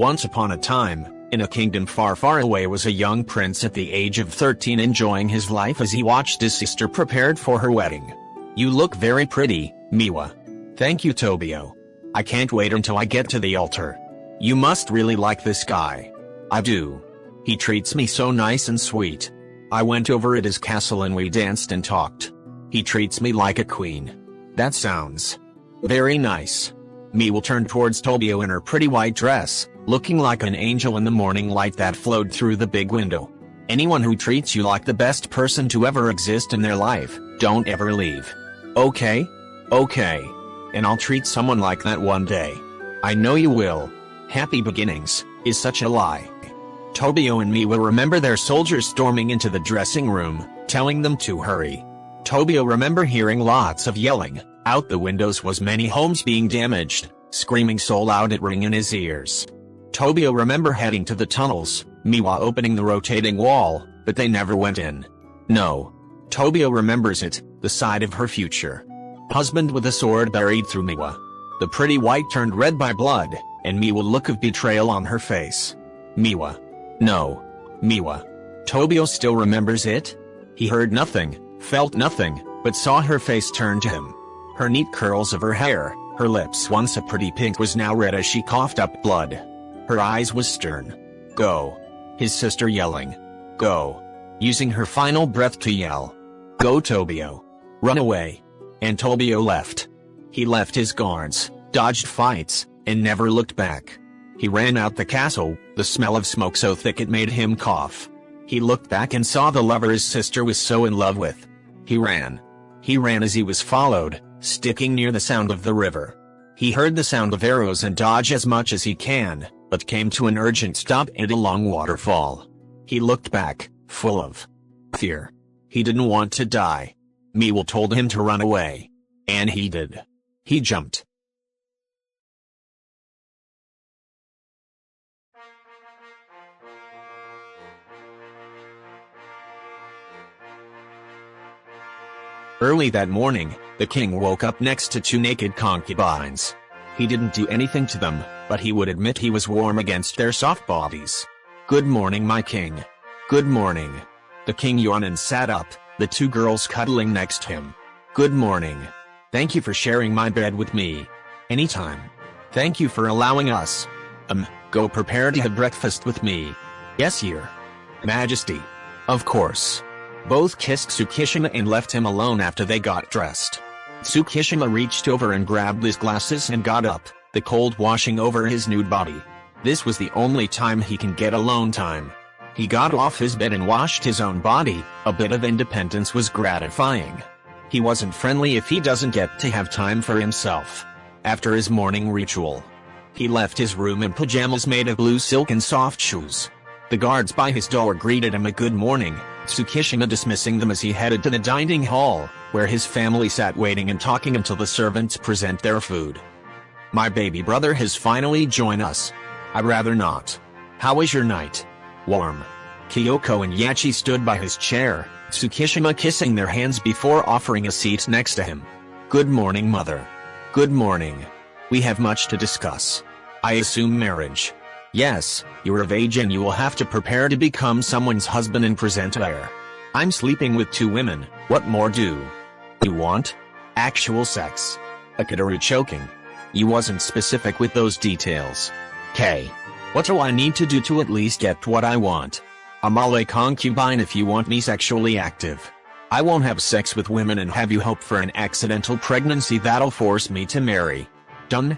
Once upon a time, in a kingdom far far away was a young prince at the age of 13 enjoying his life as he watched his sister prepared for her wedding. "You look very pretty, Miwa." "Thank you, Tobio. I can't wait until I get to the altar." "You must really like this guy." "I do. He treats me so nice and sweet. I went over at his castle and we danced and talked. He treats me like a queen." "That sounds very nice." Miwa turned towards Tobio in her pretty white dress, looking like an angel in the morning light that flowed through the big window. "Anyone who treats you like the best person to ever exist in their life, don't ever leave." "Okay? Okay. And I'll treat someone like that one day." "I know you will." Happy beginnings is such a lie. Tobio and Miwa remember their soldiers storming into the dressing room, telling them to hurry. Tobio remember hearing lots of yelling. Out the windows was many homes being damaged, screaming so loud it rang in his ears. Tobio remember heading to the tunnels, Miwa opening the rotating wall, but they never went in. No. Tobio remembers it, the side of her future husband with a sword buried through Miwa. The pretty white turned red by blood, and Miwa look of betrayal on her face. Miwa. No. Miwa. Tobio still remembers it? He heard nothing, felt nothing, but saw her face turn to him. Her neat curls of her hair, her lips once a pretty pink was now red as she coughed up blood. Her eyes was stern. Go. His sister yelling. Go. Using her final breath to yell. Go, Tobio. Run away. And Tobio left. He left his guards, dodged fights, and never looked back. He ran out the castle, the smell of smoke so thick it made him cough. He looked back and saw the lover his sister was so in love with. He ran. He ran as he was followed, sticking near the sound of the river. He heard the sound of arrows and dodged as much as he can, but came to an urgent stop at a long waterfall. He looked back, full of fear. He didn't want to die. Miwa told him to run away. And he did. He jumped. Early that morning, the king woke up next to two naked concubines. He didn't do anything to them, but he would admit he was warm against their soft bodies. "Good morning, my king." "Good morning." The king yawned and sat up, the two girls cuddling next to him. "Good morning. Thank you for sharing my bed with me." "Anytime. Thank you for allowing us." Go prepare to have breakfast with me." "Yes, your Majesty." "Of course." Both kissed Tsukishima and left him alone after they got dressed. Tsukishima reached over and grabbed his glasses and got up, the cold washing over his nude body. This was the only time he can get alone time. He got off his bed and washed his own body. A bit of independence was gratifying. He wasn't friendly if he doesn't get to have time for himself. After his morning ritual, he left his room in pajamas made of blue silk and soft shoes. The guards by his door greeted him a good morning, Tsukishima dismissing them as he headed to the dining hall, where his family sat waiting and talking until the servants present their food. "My baby brother has finally joined us." "I'd rather not." "How was your night?" "Warm." Kyoko and Yachi stood by his chair, Tsukishima kissing their hands before offering a seat next to him. "Good morning, mother." "Good morning. We have much to discuss. I assume marriage." "Yes, you're of age and you will have to prepare to become someone's husband and present heir." "I'm sleeping with two women, what more do you want?" "Actual sex." Akitaru choking. "You wasn't specific with those details." "K. What do I need to do to at least get what I want?" "I'm a concubine if you want me sexually active. I won't have sex with women and have you hope for an accidental pregnancy that'll force me to marry." "Done.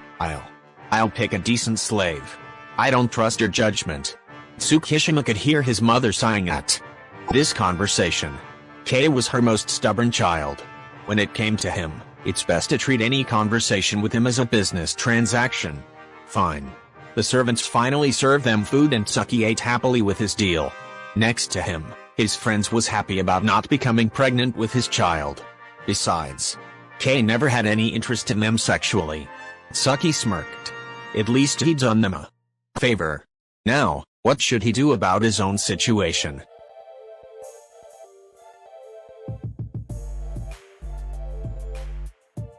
I'll pick a decent slave. I don't trust your judgment." Tsukishima could hear his mother sighing at this conversation. Kei was her most stubborn child. When it came to him, it's best to treat any conversation with him as a business transaction. Fine. The servants finally served them food and Tsuki ate happily with his deal. Next to him, his friends was happy about not becoming pregnant with his child. Besides, Kei never had any interest in them sexually. Tsuki smirked. At least he'd done them a favor. Now, what should he do about his own situation?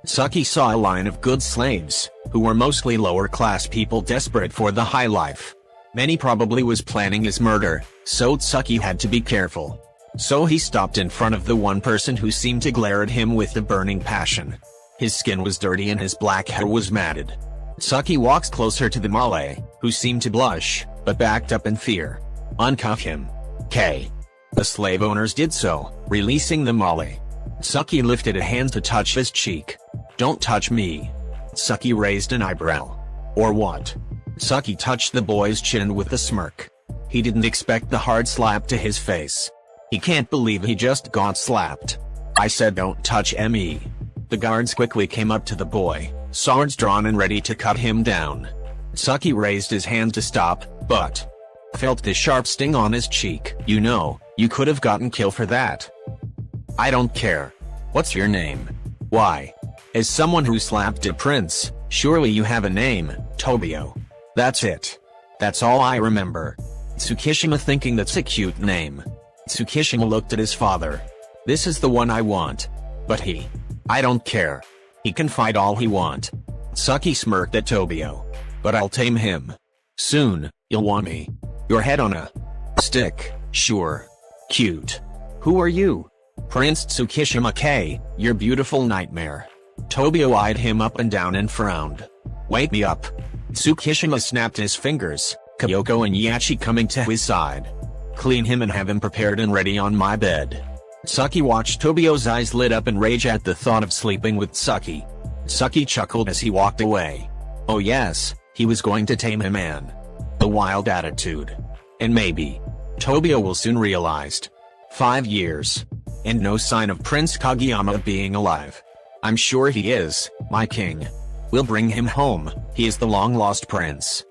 Tsuki saw a line of good slaves, who were mostly lower-class people desperate for the high life. Many probably was planning his murder, so Tsuki had to be careful. So he stopped in front of the one person who seemed to glare at him with a burning passion. His skin was dirty and his black hair was matted. Tsuki walks closer to the Malay, who seemed to blush, but backed up in fear. Uncuff him. K. The slave owners did so, releasing the Malay. Tsuki lifted a hand to touch his cheek. Don't touch me. Tsuki raised an eyebrow. Or what? Tsuki touched the boy's chin with a smirk. He didn't expect the hard slap to his face. He can't believe he just got slapped. I said don't touch me. The guards quickly came up to the boy, swords drawn and ready to cut him down. Tsuki raised his hand to stop, but felt the sharp sting on his cheek. You know, you could have gotten killed for that. I don't care. What's your name? Why? As someone who slapped a prince, surely you have a name, Tobio. That's it. That's all I remember. Tsukishima thinking that's a cute name. Tsukishima looked at his father. This is the one I want. But I don't care. He can fight all he want. Tsuki smirked at Tobio. But I'll tame him. Soon, you'll want me. Your head on a stick, sure. Cute. Who are you? Prince Tsukishima K, your beautiful nightmare. Tobio eyed him up and down and frowned. Wake me up. Tsukishima snapped his fingers, Kyoko and Yachi coming to his side. Clean him and have him prepared and ready on my bed. Tsuki watched Tobio's eyes lit up in rage at the thought of sleeping with Tsuki. Tsuki chuckled as he walked away. Oh yes, he was going to tame a man. A wild attitude. And maybe Tobio will soon realized. 5 years. And no sign of Prince Kageyama being alive. I'm sure he is, my king. We'll bring him home, he is the long-lost prince.